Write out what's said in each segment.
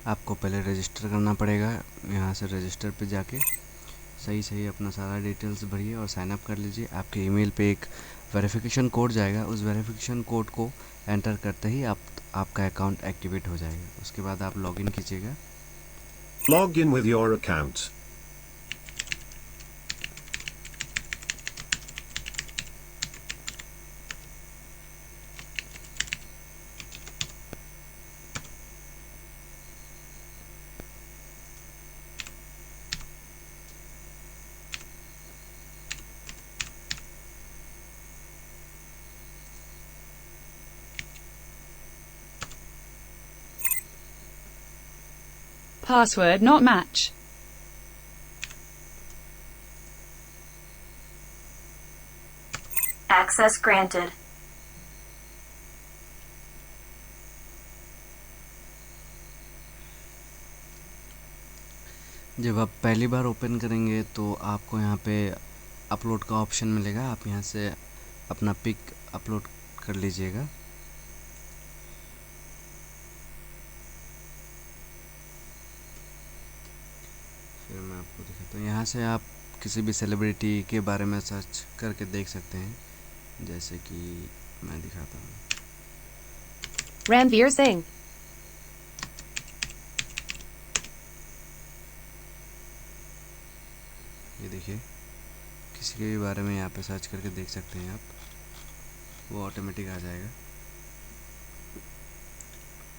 आपको पहले रजिस्टर करना पड़ेगा। यहाँ से रजिस्टर पे जाके सही अपना सारा डिटेल्स भरिए और साइन अप कर लीजिए। आपके ईमेल पे एक वेरिफिकेशन कोड जाएगा, उस वेरिफिकेशन कोड को एंटर करते ही आपका अकाउंट एक्टिवेट हो जाएगा। उसके बाद आप लॉगिन कीजिएगा। Log in with your account. Password not match. Access granted. जब आप पहली बार ओपन करेंगे तो आपको यहाँ पे अपलोड का ऑप्शन मिलेगा। आप यहाँ से अपना पिक अपलोड कर लीजिएगा। फिर मैं आपको दिखाता हूँ। यहाँ से आप किसी भी सेलिब्रिटी के बारे में सर्च करके देख सकते हैं, जैसे कि मैं दिखाता हूँ। Ranveer Singh. ये देखिए, किसी के भी बारे में यहाँ पे सर्च करके देख सकते हैं आप, वो ऑटोमेटिक आ जाएगा।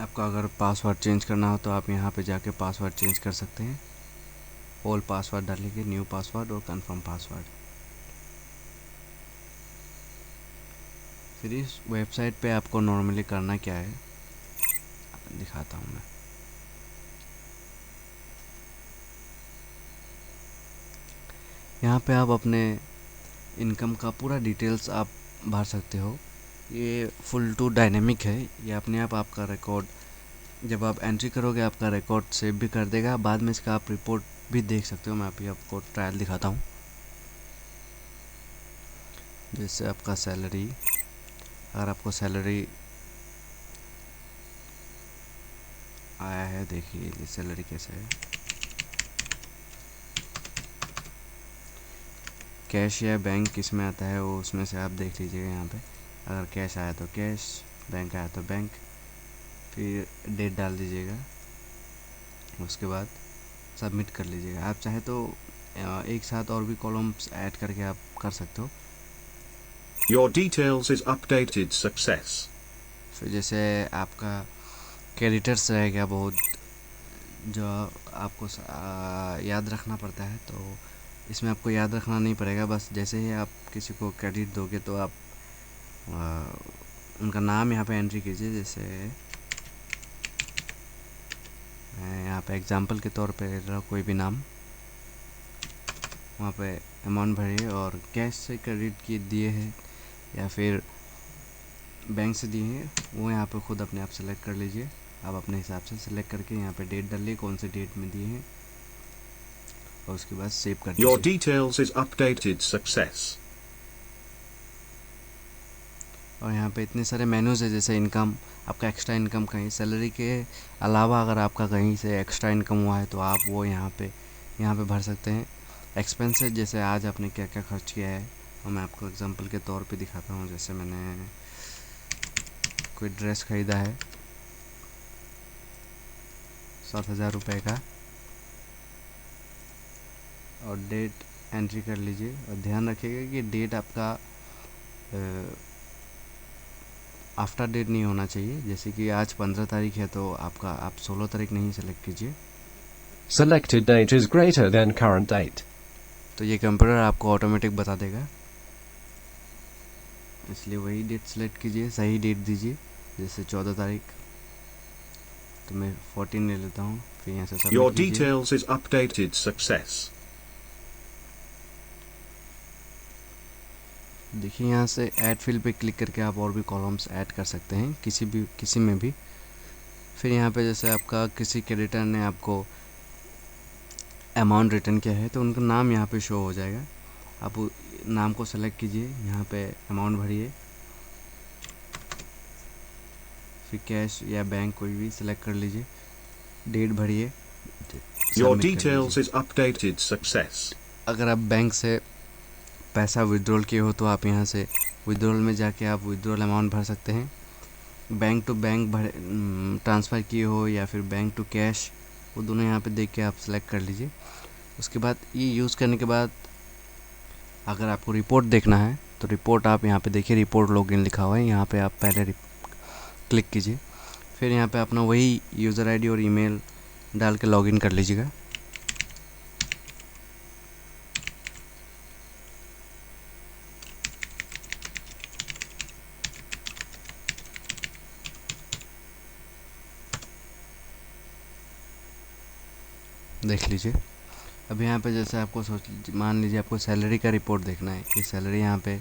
आपको अगर पासवर्ड चेंज करना हो तो आप यहाँ पे जाके पासवर्ड चेंज कर सकते हैं। ओल्ड पासवर्ड डालिए, न्यू पासवर्ड और कंफर्म पासवर्ड। फिर इस वेबसाइट पे आपको नॉर्मली करना क्या है दिखाता हूँ मैं। यहाँ पे आप अपने इनकम का पूरा डिटेल्स आप भर सकते हो। ये फुल टू डायनेमिक है, ये अपने आप आपका रिकॉर्ड जब आप एंट्री करोगे आपका रिकॉर्ड सेव भी कर देगा। बाद में इसका आप रिपोर्ट भी देख सकते हो। मैं अभी आपको ट्रायल दिखाता हूँ। जैसे आपका सैलरी, अगर आपको सैलरी आया है, देखिए ये सैलरी कैसे है। कैश या बैंक किस में आता है वो उसमें से आप देख लीजिएगा। यहाँ पे अगर कैश आया तो कैश, बैंक आया तो बैंक। फिर डेट डाल दीजिएगा, उसके बाद सबमिट कर लीजिएगा। आप चाहे तो एक साथ और भी कॉलम्स ऐड करके आप कर सकते हो। Your details is updated success. फिर जैसे आपका क्रेडिटर्स रहेगा बहुत, जो आपको याद रखना पड़ता है, तो इसमें आपको याद रखना नहीं पड़ेगा। बस जैसे ही आप किसी को क्रेडिट दोगे तो आप उनका नाम यहाँ पे एंट्री कीजिए। जैसे मैं यहाँ पे एग्जांपल के तौर पे ले रहा हूँ कोई भी नाम, वहाँ पे अमाउंट भरिए और कैश से क्रेडिट किए दिए हैं या फिर बैंक से दिए हैं वो यहाँ पे खुद अपने आप सेलेक्ट कर लीजिए। आप अपने हिसाब से सेलेक्ट करके यहाँ पे डेट डालिए, कौन से डेट में दिए हैं, और उसके बाद सेव कर Your दीजिए। details is updated success. और यहाँ पे इतने सारे मेन्यूज़ है, जैसे इनकम, आपका एक्स्ट्रा इनकम कहीं सैलरी के अलावा अगर आपका कहीं से एक्स्ट्रा इनकम हुआ है तो आप वो यहाँ पे भर सकते हैं। एक्सपेंसेस, जैसे आज आपने क्या क्या खर्च किया है, और मैं आपको एग्जांपल के तौर पे दिखाता हूँ। जैसे मैंने कोई ड्रेस ख़रीदा है 7,000 रुपये का, और डेट एंट्री कर लीजिए। और ध्यान रखिएगा कि डेट आपका आफ्टर डेट नहीं होना चाहिए। जैसे कि आज 15 तारीख है तो आप 16 तारीख नहीं सेलेक्ट कीजिए। Selected date is greater than current date. तो ये कंप्यूटर आपको ऑटोमेटिक बता देगा, इसलिए वही डेट सेलेक्ट कीजिए, सही डेट दीजिए। जैसे 14 तारीख, तो मैं 14 ले लेता हूँ। फिर यहाँ से Your सबमिट कीजिए। details is updated success. देखिए यहाँ से ऐड फील्ड पे क्लिक करके आप और भी कॉलम्स ऐड कर सकते हैं किसी में भी। फिर यहाँ पे जैसे आपका किसी क्रेडिटर ने आपको अमाउंट रिटर्न किया है तो उनका नाम यहाँ पे शो हो जाएगा। आप नाम को सेलेक्ट कीजिए, यहाँ पे अमाउंट भरिए, फिर कैश या बैंक कोई भी सिलेक्ट कर लीजिए। डेट भरिए, Your सबमिट कर details दीजिए। is updated success. अगर आप बैंक से पैसा विड्रॉल किए हो तो आप यहाँ से विड्रॉल में जाके आप विड्रॉल अमाउंट भर सकते हैं। बैंक टू बैंक ट्रांसफ़र किए हो या फिर बैंक टू कैश, वो दोनों यहाँ पे देख के आप सेलेक्ट कर लीजिए। उसके बाद ये यूज़ करने के बाद अगर आपको रिपोर्ट देखना है तो रिपोर्ट आप यहाँ पे देखिए, रिपोर्ट लॉगिन लिखा हुआ है, यहाँ पे आप पहले क्लिक कीजिए। फिर यहाँ पे अपना वही यूज़र आईडी और ईमेल डाल के लॉगिन कर लीजिएगा। देख लीजिए। अब यहाँ पे जैसे आपको मान लीजिए आपको सैलरी का रिपोर्ट देखना है, ये सैलरी यहाँ पे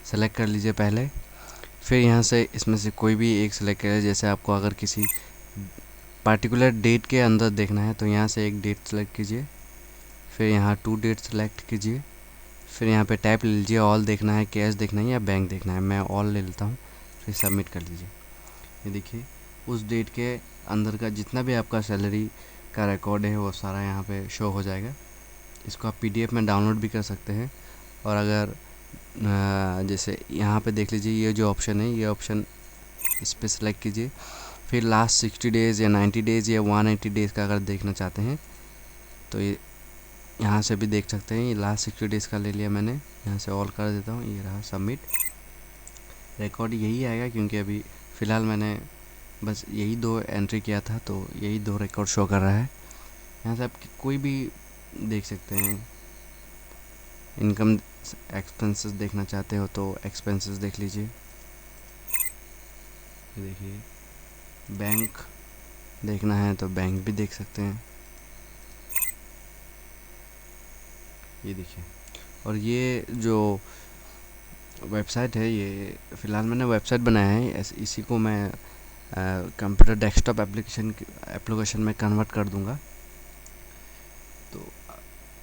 सेलेक्ट कर लीजिए पहले। फिर यहाँ से इसमें से कोई भी एक सेलेक्ट करें। जैसे आपको अगर किसी पार्टिकुलर डेट के अंदर देखना है तो यहाँ से एक डेट सेलेक्ट कीजिए, फिर यहाँ 2 डेट सेलेक्ट कीजिए, फिर यहाँ पे टाइप ले लीजिए, ऑल देखना है, कैश देखना है या बैंक देखना है। मैं ऑल ले लेता हूँ, फिर सबमिट कर दीजिए। ये देखिए उस डेट के अंदर का जितना भी आपका सैलरी का रिकॉर्ड है वो सारा यहाँ पे शो हो जाएगा। इसको आप PDF में डाउनलोड भी कर सकते हैं। और अगर जैसे यहाँ पे देख लीजिए, ये जो ऑप्शन है, ये ऑप्शन इस पर सेलेक्ट कीजिए। फिर लास्ट 60 डेज़ या 90 डेज़ या 180 डेज़ का अगर देखना चाहते हैं तो ये यहाँ से भी देख सकते हैं। ये लास्ट 60 डेज़ का ले लिया मैंने, यहाँ से ऑल कर देता हूँ, ये रहा सबमिट। रिकॉर्ड यही आएगा क्योंकि अभी फ़िलहाल मैंने बस यही 2 एंट्री किया था तो यही 2 रिकॉर्ड शो कर रहा है। यहाँ से आप कोई भी देख सकते हैं। इनकम एक्सपेंसेस देखना चाहते हो तो एक्सपेंसेस देख लीजिए। ये देखिए, बैंक देखना है तो बैंक भी देख सकते हैं। ये देखिए। और ये जो वेबसाइट है, ये फ़िलहाल मैंने वेबसाइट बनाया है, इसी को मैं कंप्यूटर डेस्कटॉप एप्लीकेशन में कन्वर्ट कर दूंगा। तो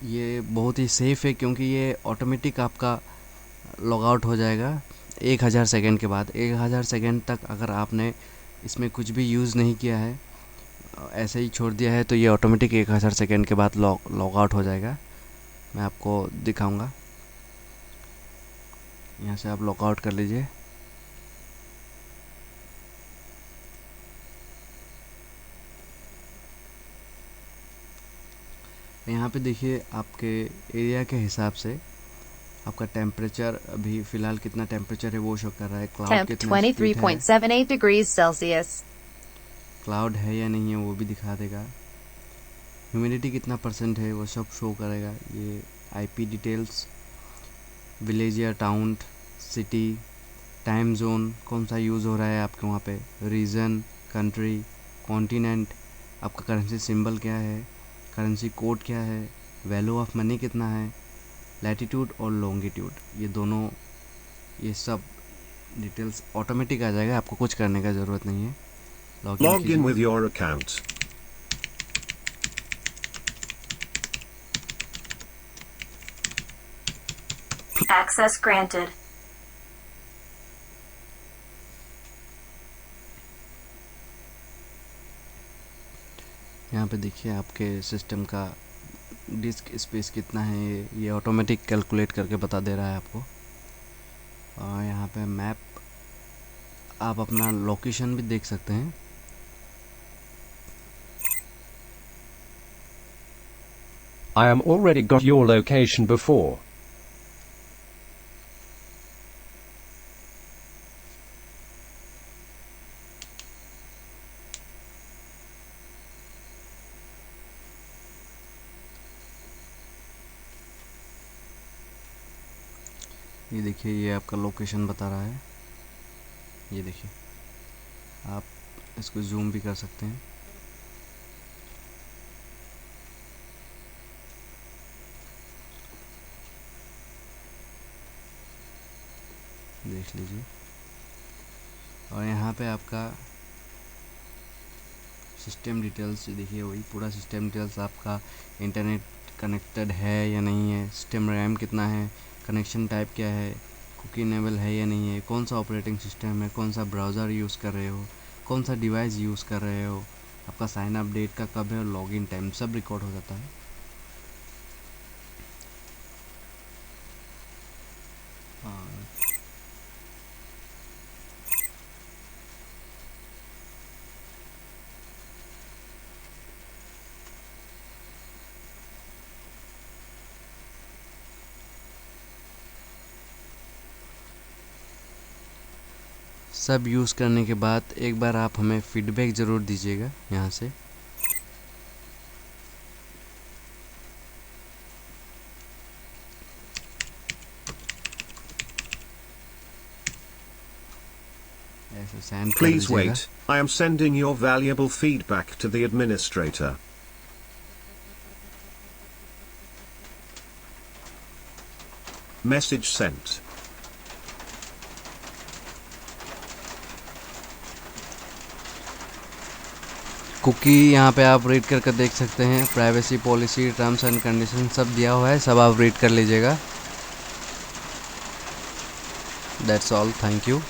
ये बहुत ही सेफ़ है क्योंकि ये ऑटोमेटिक आपका लॉग आउट हो जाएगा 1000 सेकेंड के बाद। 1000 सेकेंड तक अगर आपने इसमें कुछ भी यूज़ नहीं किया है, ऐसे ही छोड़ दिया है, तो ये ऑटोमेटिक 1000 सेकेंड के बाद लॉग आउट हो जाएगा। मैं आपको दिखाऊंगा। यहाँ से आप लॉग आउट कर लीजिए। यहाँ पे देखिए आपके एरिया के हिसाब से आपका टेम्परेचर अभी फ़िलहाल कितना टेम्परेचर है वो शो कर रहा है। क्लाउड Temp कितना स्प्लिट है, 23.78 degrees Celsius. क्लाउड है या नहीं है वो भी दिखा देगा। ह्यूमिडिटी कितना % है वो सब शो करेगा। ये IP डिटेल्स, विलेज या टाउन, सिटी, टाइम जोन कौन सा यूज़ हो रहा है आपके वहाँ पे, रीजन, कंट्री, कॉन्टिनेंट, आपका करेंसी सिंबल क्या है, करेंसी कोड क्या है, वैल्यू ऑफ मनी कितना है, लैटिट्यूड और लॉन्गिट्यूड, ये दोनों, ये सब डिटेल्स ऑटोमेटिक आ जाएगा, आपको कुछ करने का ज़रूरत नहीं है। Log in with your account. Access granted. यहाँ पे देखिए आपके सिस्टम का डिस्क स्पेस कितना है, ये ऑटोमेटिक कैलकुलेट करके बता दे रहा है आपको। और यहाँ पे मैप, आप अपना लोकेशन भी देख सकते हैं। I am already got your location before. ये देखिए, ये आपका लोकेशन बता रहा है। ये देखिए, आप इसको जूम भी कर सकते हैं। देख लीजिए। और यहाँ पे आपका सिस्टम डिटेल्स देखिए, वही पूरा सिस्टम डिटेल्स, आपका इंटरनेट कनेक्टेड है या नहीं है, सिस्टम रैम कितना है, कनेक्शन टाइप क्या है, कुकी इनेबल है या नहीं है, कौन सा ऑपरेटिंग सिस्टम है, कौन सा ब्राउज़र यूज़ कर रहे हो, कौन सा डिवाइस यूज़ कर रहे हो, आपका साइन अप डेट का कब है और लॉगिन टाइम सब रिकॉर्ड हो जाता है। सब यूज़ करने के बाद एक बार आप हमें फीडबैक ज़रूर दीजिएगा यहाँ से। ऐसे सेंड कर Please दीजिएगा। wait. I am sending your valuable feedback to the administrator. Message sent. Cookie यहाँ पे आप रीड करके देख सकते हैं, privacy policy, terms and condition सब दिया हुआ है, सब आप रीड कर लीजिएगा। That's all, thank you.